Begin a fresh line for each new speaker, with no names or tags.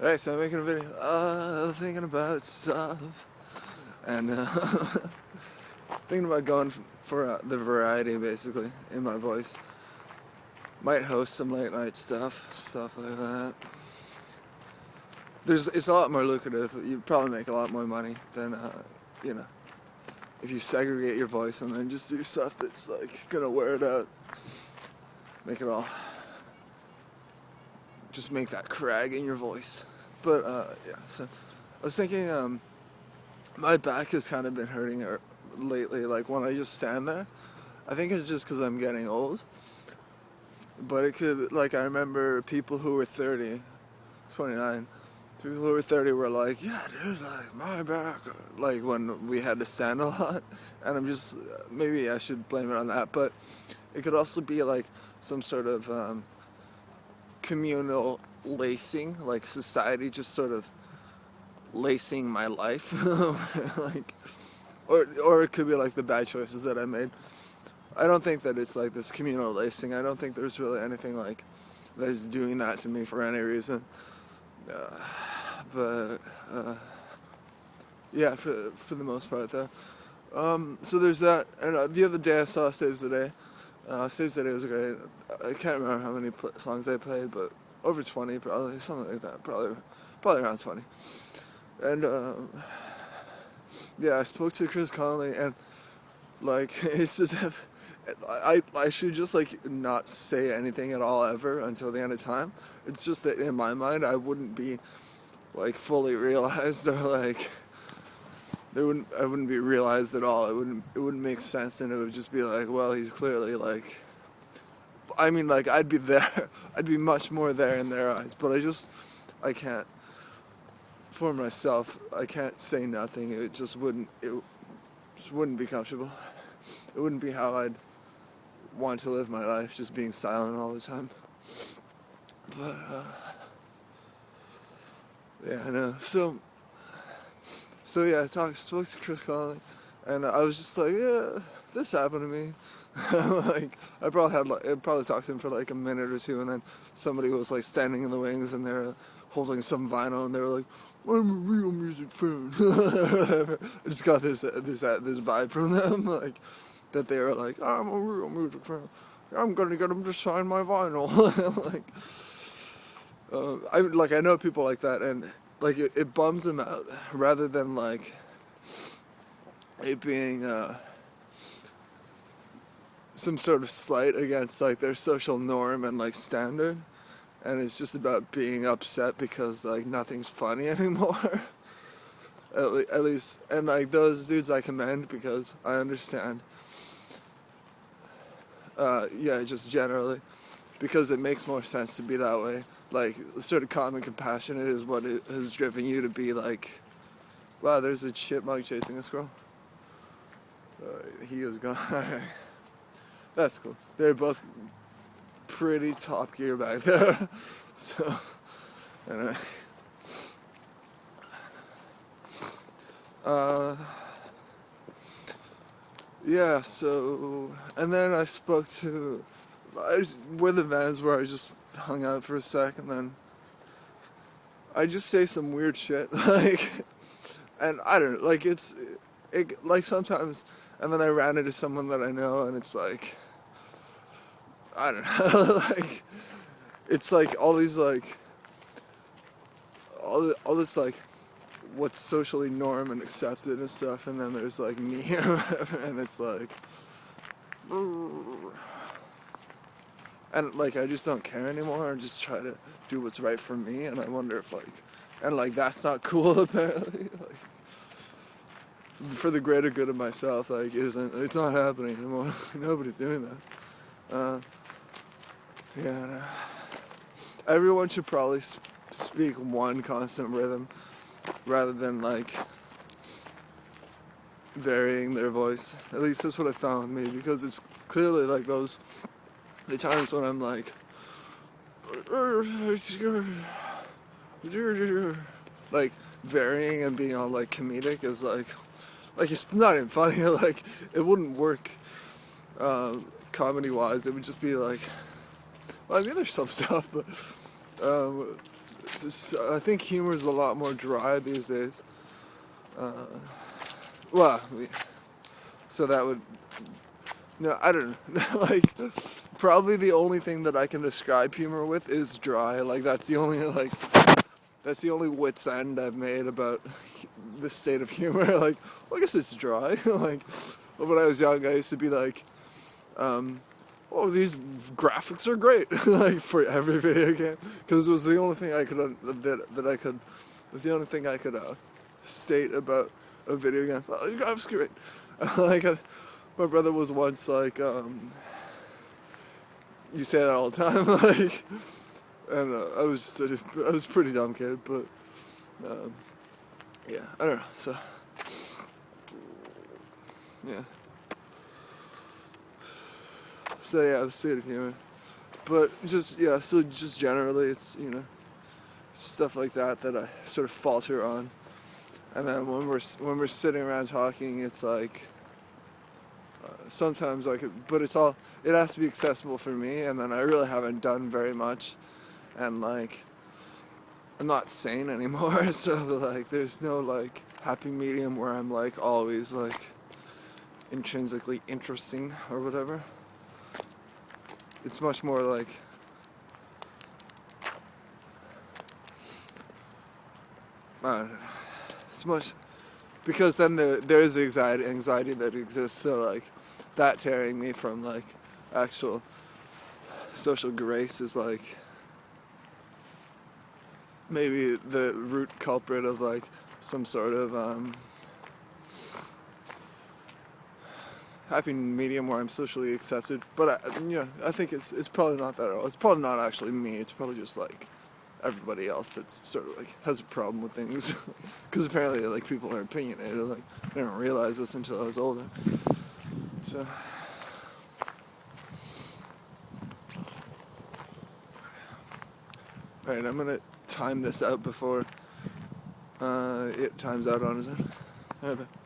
Alright, so I'm making a video, thinking about stuff, and thinking about going for the variety, basically, in my voice. Might host some late night stuff like that. It's a lot more lucrative. You probably make a lot more money than, you know, if you segregate your voice and then just do stuff that's, like, gonna wear it out. Make it all, just make that crag in your voice. But, yeah, so I was thinking, my back has kind of been hurting lately, like when I just stand there. I think it's just because I'm getting old. But it could, like, I remember people who were 30, 29, people who were 30 were like, yeah, dude, like, my back, like, when we had to stand a lot. And I'm just, maybe I should blame it on that. But it could also be, like, some sort of communal lacing, like society just sort of lacing my life. Like, or it could be like the bad choices that I made. I don't think that it's like this communal lacing. I don't think there's really anything like that is doing that to me for any reason. But yeah, for the most part though. So there's that. And the other day I saw Saves the Day. Saves the Day was great. I can't remember how many songs they played, but over 20 probably, something like that. Probably around 20. And yeah, I spoke to Chris Connolly, and like it's as if I should just like not say anything at all ever until the end of time. It's just that in my mind I wouldn't be like fully realized, or like I wouldn't be realized at all. It wouldn't make sense, and it would just be like, well, he's clearly like, I mean, like, I'd be there. I'd be much more there in their eyes, but I can't, for myself, I can't say nothing. It just wouldn't be comfortable. It wouldn't be how I'd want to live my life, just being silent all the time. But, yeah, I know. So yeah, spoke to Chris Connolly, and I was just like, yeah, this happened to me. Like, I probably talked to him for like a minute or two, and then somebody was like standing in the wings, and they're holding some vinyl, and they were like, I'm a real music fan. Whatever. I just got this vibe from them, like that they were like, I'm a real music fan. I'm gonna get them to sign my vinyl. Like, I know people like that, and like it bums them out rather than like it being some sort of slight against like their social norm and like standard, and it's just about being upset because like nothing's funny anymore. At least, and like those dudes I commend because I understand. Yeah, just generally, because it makes more sense to be that way. Like, sort of calm and compassionate is what it has driven you to be like, wow, there's a chipmunk chasing a squirrel. He is gone. That's cool. They're both pretty top gear back there. So, anyway. Yeah, so, and then I spoke to, where the vans where I just hung out for a sec, and then I just say some weird shit, like, and I don't know, like, like sometimes, and then I ran into someone that I know, and it's like, I don't know, like, it's like all these, like, all this, like, what's socially norm and accepted and stuff, and then there's, like, me or whatever, and it's like, and like I just don't care anymore. I just try to do what's right for me, and I wonder if like, and like that's not cool apparently. Like, for the greater good of myself, like it's not happening anymore. Nobody's doing that. Yeah. No. Everyone should probably speak one constant rhythm rather than like varying their voice. At least that's what I found with me, because it's clearly like the times when I'm like varying and being all like comedic is like it's not even funny. Like, it wouldn't work comedy wise. It would just be like, well, I mean, there's some stuff, but I think humor is a lot more dry these days. Well, so that would, no, I don't know. Like, probably the only thing that I can describe humor with is dry. Like, that's the only wit's end I've made about the state of humor. Like, well, I guess it's dry. Like, when I was young, I used to be like, oh, these graphics are great. Like, for every video game, because it was the only thing I could was the only thing I could state about a video game. Oh, your graphics are great. Like, my brother was once like, you say that all the time. Like, and I was a pretty dumb kid, but yeah, I don't know. So yeah. So yeah, the state of humor. But just, yeah, so just generally it's, stuff like that that I sort of falter on. And then when we're sitting around talking, it's like sometimes but it has to be accessible for me, and then I really haven't done very much, and like I'm not sane anymore, so like there's no like happy medium where I'm like always like intrinsically interesting or whatever. It's much more like I don't know. It's much because then there is anxiety that exists. So like that tearing me from like actual social grace is like maybe the root culprit of like some sort of happy medium where I'm socially accepted. But I think it's probably not that at all. It's probably not actually me. It's probably just like everybody else that's sort of like has a problem with things, because apparently like people are opinionated. Like I didn't realize this until I was older. So all right, I'm gonna time this out before it times out on its own. All right, bye.